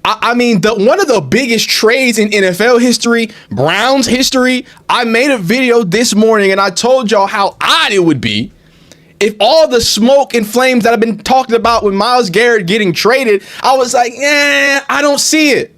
I mean, one of the biggest trades in NFL history, Browns history. I made a video this morning and I told y'all how odd it would be if all the smoke and flames that have been talked about with Myles Garrett getting traded, I was like, I don't see it.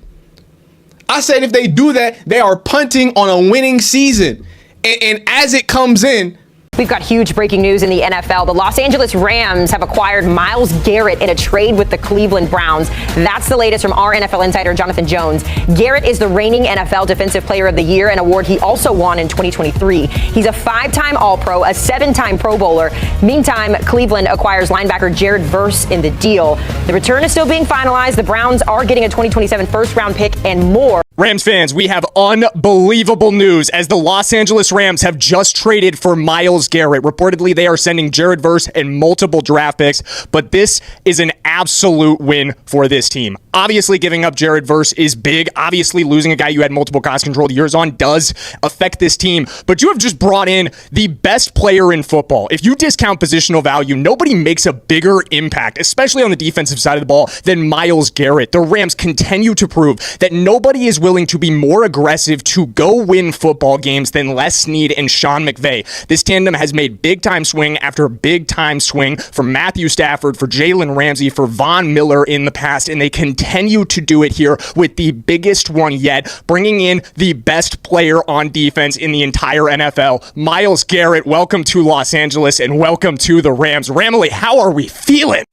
I said if they do that, they are punting on a winning season. And as it comes in, we've got huge breaking news in the NFL. The Los Angeles Rams have acquired Myles Garrett in a trade with the Cleveland Browns. That's the latest from our NFL insider, Jonathan Jones. Garrett is the reigning NFL Defensive Player of the Year, an award he also won in 2023. He's a 5-time All-Pro, a 7-time Pro Bowler. Meantime, Cleveland acquires linebacker Jared Verse in the deal. The return is still being finalized. The Browns are getting a 2027 first-round pick and more. Rams fans, we have unbelievable news as the Los Angeles Rams have just traded for Myles Garrett. Reportedly, they are sending Jared Verse and multiple draft picks, but this is an absolute win for this team. Obviously, giving up Jared Verse is big. Obviously, losing a guy you had multiple cost-controlled years on does affect this team, but you have just brought in the best player in football. If you discount positional value, nobody makes a bigger impact, especially on the defensive side of the ball, than Myles Garrett. The Rams continue to prove that nobody is willing to be more aggressive to go win football games than Les Snead and Sean McVay. This tandem has made big-time swing after big-time swing for Matthew Stafford, for Jalen Ramsey, for Von Miller in the past, and they continue to do it here with the biggest one yet, bringing in the best player on defense in the entire NFL. Myles Garrett, welcome to Los Angeles and welcome to the Rams. Ramily, how are we feeling?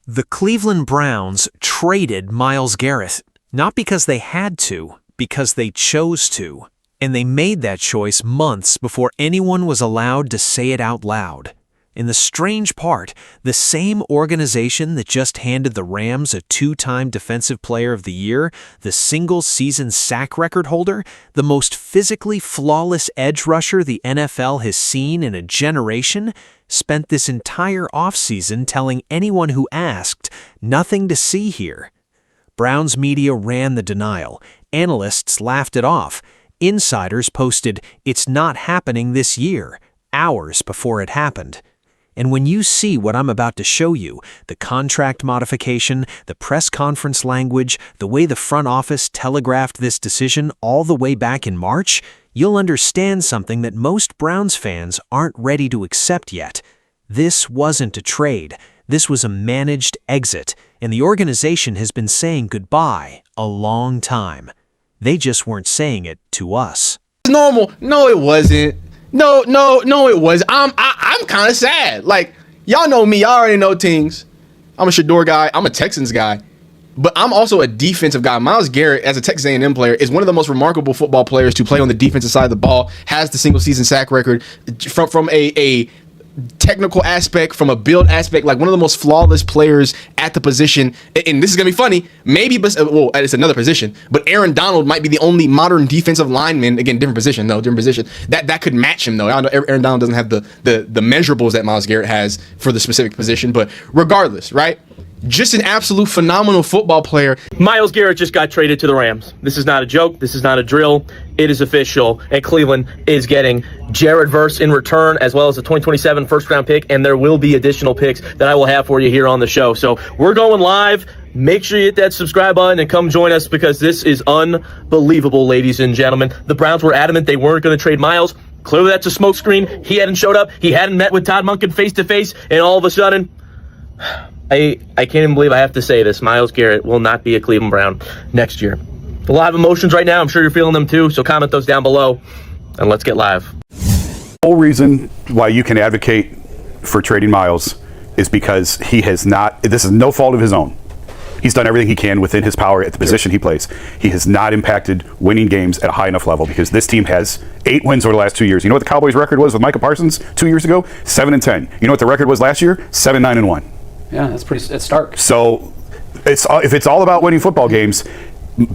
The Cleveland Browns traded Myles Garrett. Not because they had to, because they chose to. And they made that choice months before anyone was allowed to say it out loud. And the strange part, the same organization that just handed the Rams a 2-time Defensive Player of the Year, the single-season sack record holder, the most physically flawless edge rusher the NFL has seen in a generation, spent this entire offseason telling anyone who asked, nothing to see here. Browns media ran the denial. Analysts laughed it off. Insiders posted, "It's not happening this year," hours before it happened. And when you see what I'm about to show you, the contract modification, the press conference language, the way the front office telegraphed this decision all the way back in March, you'll understand something that most Browns fans aren't ready to accept yet. This wasn't a trade. This was a managed exit, and the organization has been saying goodbye a long time. They just weren't saying it to us. Normal. No, it wasn't. No, it was. I'm kind of sad. Like, y'all know me. Y'all already know things. I'm a Shador guy. I'm a Texans guy. But I'm also a defensive guy. Myles Garrett, as a Texas A&M player, is one of the most remarkable football players to play on the defensive side of the ball, has the single-season sack record from a technical aspect, from a build aspect, like one of the most flawless players at the position. And this is gonna be funny, maybe, but well, it's another position, but Aaron Donald might be the only modern defensive lineman, again, different position that could match him though. I know Aaron Donald doesn't have the measurables that Myles Garrett has for the specific position, but regardless, right? Just an absolute phenomenal football player. Myles Garrett just got traded to the Rams. This is not a joke. This is not a drill. It is official. And Cleveland is getting Jared Verse in return, as well as a 2027 first-round pick. And there will be additional picks that I will have for you here on the show. So we're going live. Make sure you hit that subscribe button and come join us because this is unbelievable, ladies and gentlemen. The Browns were adamant they weren't going to trade Myles. Clearly that's a smokescreen. He hadn't showed up. He hadn't met with Todd Monken face-to-face. And all of a sudden, I can't even believe I have to say this. Myles Garrett will not be a Cleveland Brown next year. A lot of emotions right now. I'm sure you're feeling them too. So comment those down below and let's get live. The whole reason why you can advocate for trading Myles is because he has not, this is no fault of his own. He's done everything he can within his power at the position he plays. He has not impacted winning games at a high enough level because this team has 8 wins over the last 2 years. You know what the Cowboys' record was with Micah Parsons 2 years ago? 7-10. You know what the record was last year? 7-9-1. Yeah, it's stark. So if it's all about winning football games,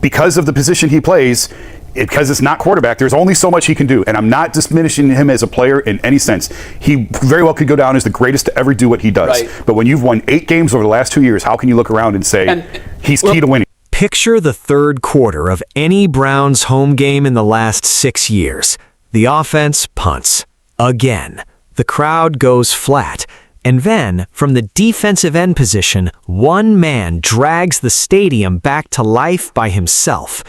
because of the position he plays, because it's not quarterback, there's only so much he can do. And I'm not diminishing him as a player in any sense. He very well could go down as the greatest to ever do what he does. Right. But when you've won 8 games over the last 2 years, how can you look around and say he's key to winning? Picture the third quarter of any Browns home game in the last 6 years. The offense punts. Again. The crowd goes flat. And then, from the defensive end position, one man drags the stadium back to life by himself.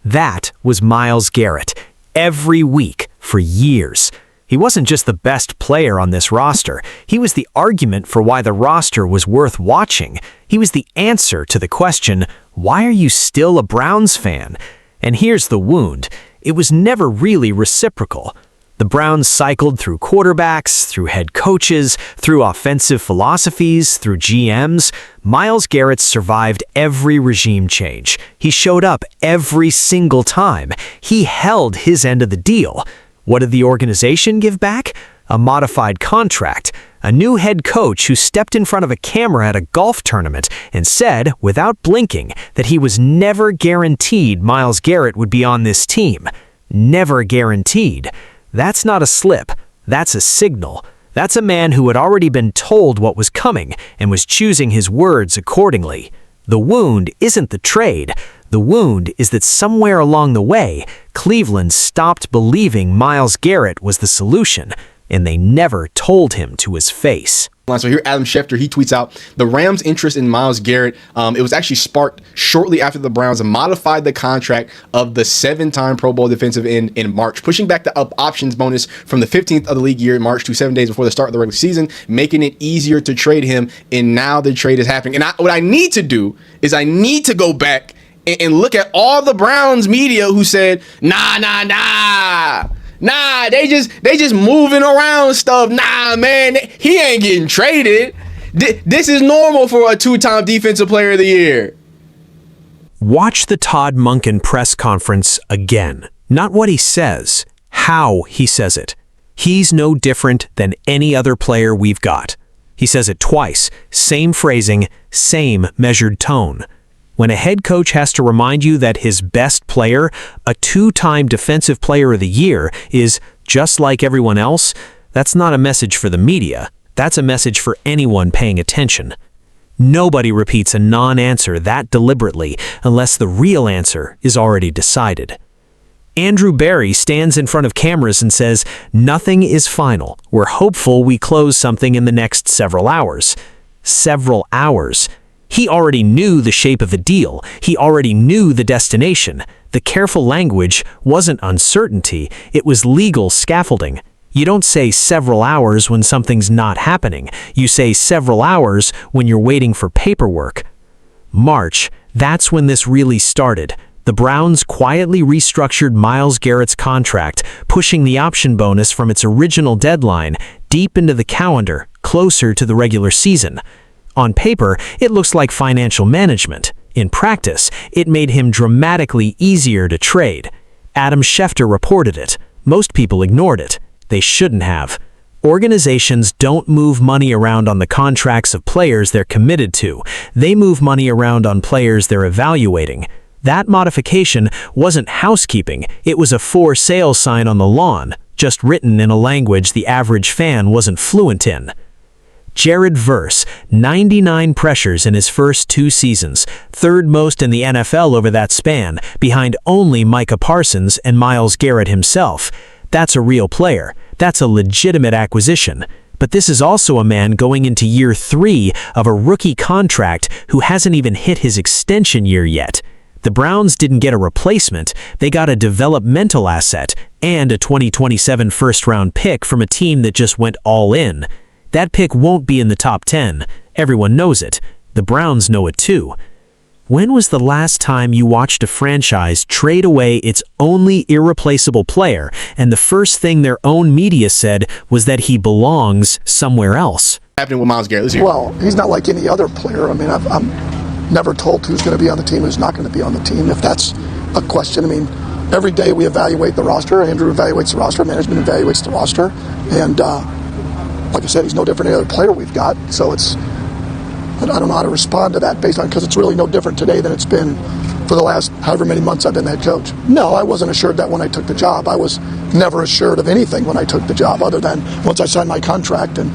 That was Myles Garrett, every week for years. He wasn't just the best player on this roster. He was the argument for why the roster was worth watching. He was the answer to the question, why are you still a Browns fan? And here's the wound. It was never really reciprocal. The Browns cycled through quarterbacks, through head coaches, through offensive philosophies, through GMs. Myles Garrett survived every regime change. He showed up every single time. He held his end of the deal. What did the organization give back? A modified contract. A new head coach who stepped in front of a camera at a golf tournament and said, without blinking, that he was never guaranteed Myles Garrett would be on this team. Never guaranteed. That's not a slip. That's a signal. That's a man who had already been told what was coming and was choosing his words accordingly. The wound isn't the trade. The wound is that somewhere along the way, Cleveland stopped believing Myles Garrett was the solution, and they never told him to his face. So here, Adam Schefter, he tweets out, the Rams' interest in Myles Garrett, it was actually sparked shortly after the Browns modified the contract of the 7-time Pro Bowl defensive end in March, pushing back the options bonus from the 15th of the league year in March to 7 days before the start of the regular season, making it easier to trade him, and now the trade is happening. And what I need to do is I need to go back and look at all the Browns media who said, Nah, they just moving around stuff. Nah, man, he ain't getting traded. This is normal for a 2-time defensive player of the year. Watch the Todd Monken press conference again. Not what he says, how he says it. He's no different than any other player we've got. He says it twice, same phrasing, same measured tone. When a head coach has to remind you that his best player, a 2-time defensive player of the year, is just like everyone else, that's not a message for the media. That's a message for anyone paying attention. Nobody repeats a non-answer that deliberately unless the real answer is already decided. Andrew Barry stands in front of cameras and says, "Nothing is final. We're hopeful we close something in the next several hours." Several hours. He already knew the shape of the deal. He already knew the destination. The careful language wasn't uncertainty. It was legal scaffolding. You don't say several hours when something's not happening. You say several hours when you're waiting for paperwork. March, that's when this really started. The Browns quietly restructured Myles Garrett's contract, pushing the option bonus from its original deadline deep into the calendar, closer to the regular season. On paper, it looks like financial management. In practice, it made him dramatically easier to trade. Adam Schefter reported it. Most people ignored it. They shouldn't have. Organizations don't move money around on the contracts of players they're committed to. They move money around on players they're evaluating. That modification wasn't housekeeping. It was a for sale sign on the lawn, just written in a language the average fan wasn't fluent in. Jared Verse, 99 pressures in his first 2 seasons, third most in the NFL over that span, behind only Micah Parsons and Myles Garrett himself. That's a real player. That's a legitimate acquisition. But this is also a man going into year 3 of a rookie contract who hasn't even hit his extension year yet. The Browns didn't get a replacement. They got a developmental asset and a 2027 first-round pick from a team that just went all in. That pick won't be in the top 10. Everyone knows it. The Browns know it too. When was the last time you watched a franchise trade away its only irreplaceable player, and the first thing their own media said was that he belongs somewhere else? Happening with Myles Garrett. Well, he's not like any other player. I mean, I'm never told who's going to be on the team, who's not going to be on the team, if that's a question. I mean, every day we evaluate the roster. Andrew evaluates the roster. Management evaluates the roster. And like I said, he's no different than any other player we've got. So I don't know how to respond to that based on, because it's really no different today than it's been for the last however many months I've been the head coach. No, I wasn't assured that when I took the job. I was never assured of anything when I took the job, other than once I signed my contract and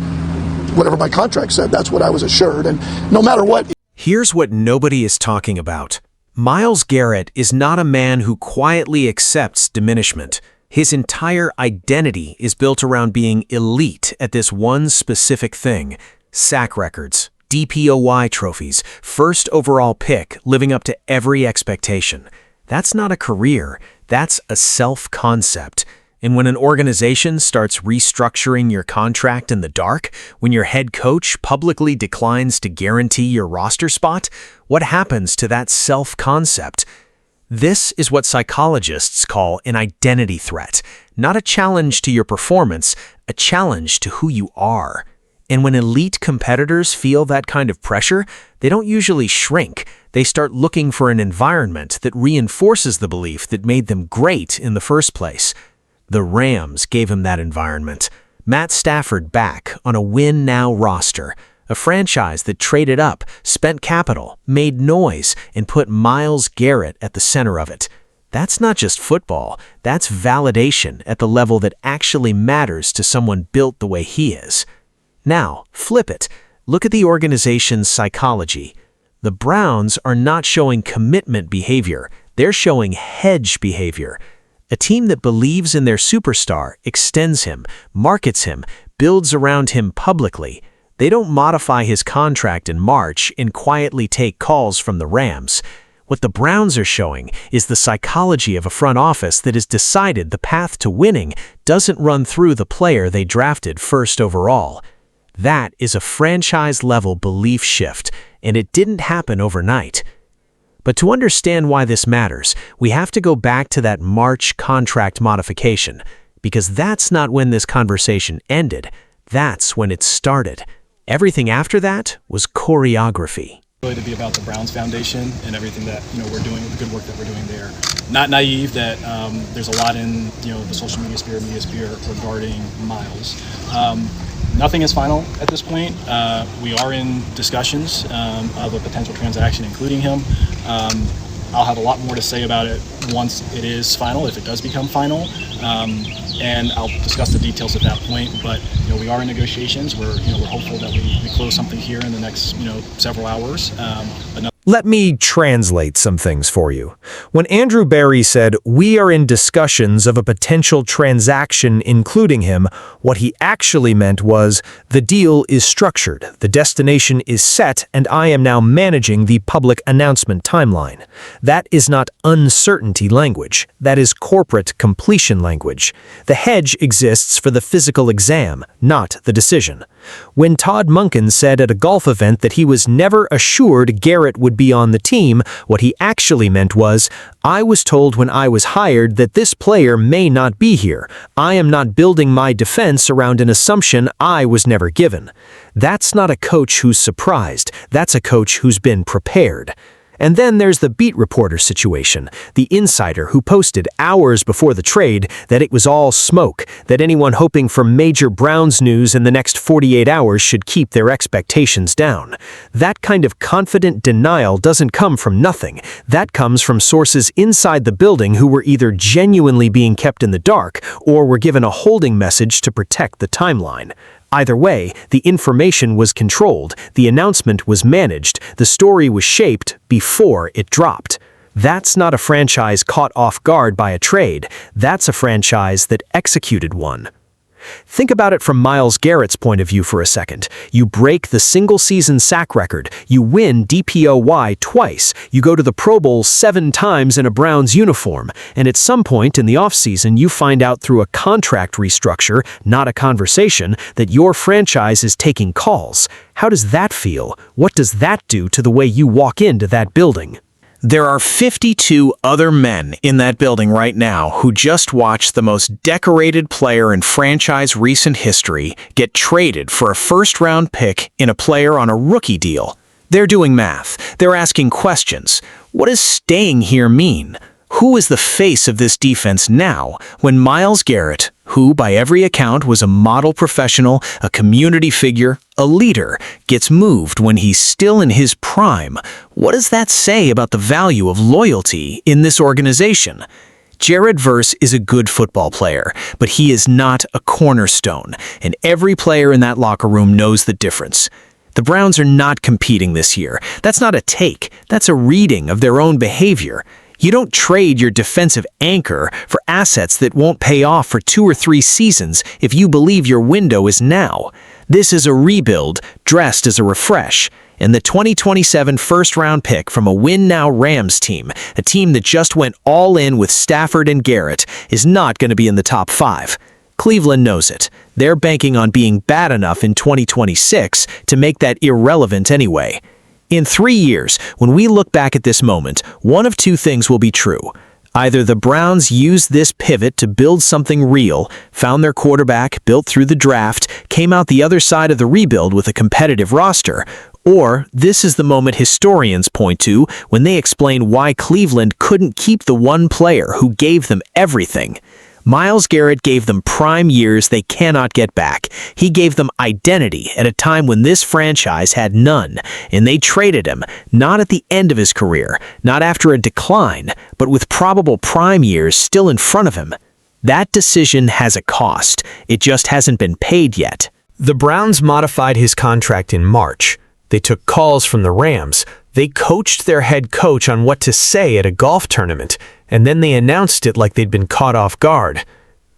whatever my contract said, that's what I was assured. And no matter what. Here's what nobody is talking about. Myles Garrett is not a man who quietly accepts diminishment. His entire identity is built around being elite at this one specific thing. sack records, DPOY trophies, first overall pick, living up to every expectation. That's not a career, that's a self-concept. And when an organization starts restructuring your contract in the dark, when your head coach publicly declines to guarantee your roster spot, what happens to that self-concept? This is what psychologists call an identity threat, not a challenge to your performance, a challenge to who you are. And when elite competitors feel that kind of pressure, they don't usually shrink. They start looking for an environment that reinforces the belief that made them great in the first place. The Rams gave him that environment. Matt Stafford back on a win-now roster, a franchise that traded up, spent capital, made noise, and put Myles Garrett at the center of it. That's not just football, that's validation at the level that actually matters to someone built the way he is. Now, flip it. Look at the organization's psychology. The Browns are not showing commitment behavior, they're showing hedge behavior. A team that believes in their superstar extends him, markets him, builds around him publicly. They don't modify his contract in March and quietly take calls from the Rams. What the Browns are showing is the psychology of a front office that has decided the path to winning doesn't run through the player they drafted first overall. That is a franchise-level belief shift, and it didn't happen overnight. But to understand why this matters, we have to go back to that March contract modification, because that's not when this conversation ended, that's when it started. Everything after that was choreography. Really to be about the Browns Foundation and everything that we're doing, the good work that we're doing there. Not naive that there's a lot in the social media sphere regarding Myles. Nothing is final at this point. We are in discussions of a potential transaction, including him. I'll have a lot more to say about it once it is final, if it does become final, and I'll discuss the details at that point. But we are in negotiations. We're hopeful that we close something here in the next several hours. Let me translate some things for you. When Andrew Berry said, "We are in discussions of a potential transaction including him," what he actually meant was, the deal is structured, the destination is set, and I am now managing the public announcement timeline. That is not uncertainty language. That is corporate completion language. The hedge exists for the physical exam, not the decision. When Todd Monken said at a golf event that he was never assured Garrett would be on the team, what he actually meant was, I was told when I was hired that this player may not be here. I am not building my defense around an assumption I was never given. That's not a coach who's surprised. That's a coach who's been prepared. And then there's the beat reporter situation, the insider who posted hours before the trade that it was all smoke, that anyone hoping for major Browns news in the next 48 hours should keep their expectations down. That kind of confident denial doesn't come from nothing. That comes from sources inside the building who were either genuinely being kept in the dark or were given a holding message to protect the timeline. Either way, the information was controlled, the announcement was managed, the story was shaped before it dropped. That's not a franchise caught off guard by a trade. That's a franchise that executed one. Think about it from Myles Garrett's point of view for a second. You break the single-season sack record. You win DPOY twice. You go to the Pro Bowl 7 times in a Browns uniform. And at some point in the offseason, you find out through a contract restructure, not a conversation, that your franchise is taking calls. How does that feel? What does that do to the way you walk into that building? There are 52 other men in that building right now who just watched the most decorated player in franchise recent history get traded for a first-round pick in a player on a rookie deal. They're doing math. They're asking questions. What does staying here mean? Who is the face of this defense now when Myles Garrett, who by every account was a model professional, a community figure, a leader, gets moved when he's still in his prime? What does that say about the value of loyalty in this organization? Jared Verse is a good football player, but he is not a cornerstone, and every player in that locker room knows the difference. The Browns are not competing this year. That's not a take. That's a reading of their own behavior. You don't trade your defensive anchor for assets that won't pay off for 2 or 3 seasons if you believe your window is now. This is a rebuild dressed as a refresh, and the 2027 first-round pick from a win-now Rams team, a team that just went all in with Stafford and Garrett, is not going to be in the top 5. Cleveland knows it. They're banking on being bad enough in 2026 to make that irrelevant anyway. In 3 years, when we look back at this moment, one of two things will be true. Either the Browns used this pivot to build something real, found their quarterback, built through the draft, came out the other side of the rebuild with a competitive roster, or this is the moment historians point to when they explain why Cleveland couldn't keep the one player who gave them everything. Myles Garrett gave them prime years they cannot get back. He gave them identity at a time when this franchise had none, and they traded him, not at the end of his career, not after a decline, but with probable prime years still in front of him. That decision has a cost. It just hasn't been paid yet. The Browns modified his contract in March. They took calls from the Rams. They coached their head coach on what to say at a golf tournament, and then they announced it like they'd been caught off guard.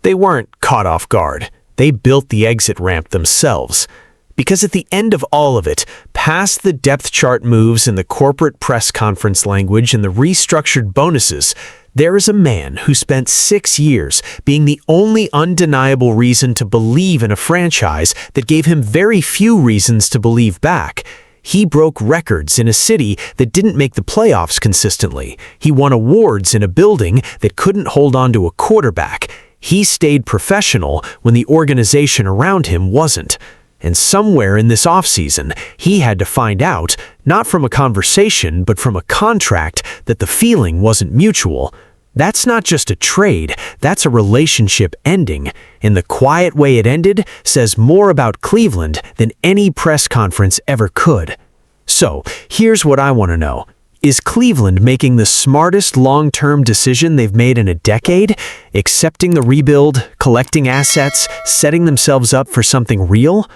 They weren't caught off guard. They built the exit ramp themselves. Because at the end of all of it, past the depth chart moves in the corporate press conference language and the restructured bonuses, there is a man who spent 6 years being the only undeniable reason to believe in a franchise that gave him very few reasons to believe back. He broke records in a city that didn't make the playoffs consistently. He won awards in a building that couldn't hold on to a quarterback. He stayed professional when the organization around him wasn't. And somewhere in this offseason, he had to find out, not from a conversation, but from a contract, that the feeling wasn't mutual. That's not just a trade, that's a relationship ending. And the quiet way it ended says more about Cleveland than any press conference ever could. So, here's what I want to know. Is Cleveland making the smartest long-term decision they've made in a decade? Accepting the rebuild, collecting assets, setting themselves up for something real?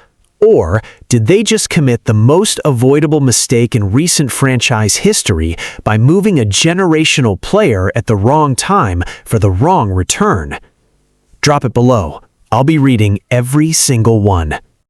Or did they just commit the most avoidable mistake in recent franchise history by moving a generational player at the wrong time for the wrong return? Drop it below. I'll be reading every single one.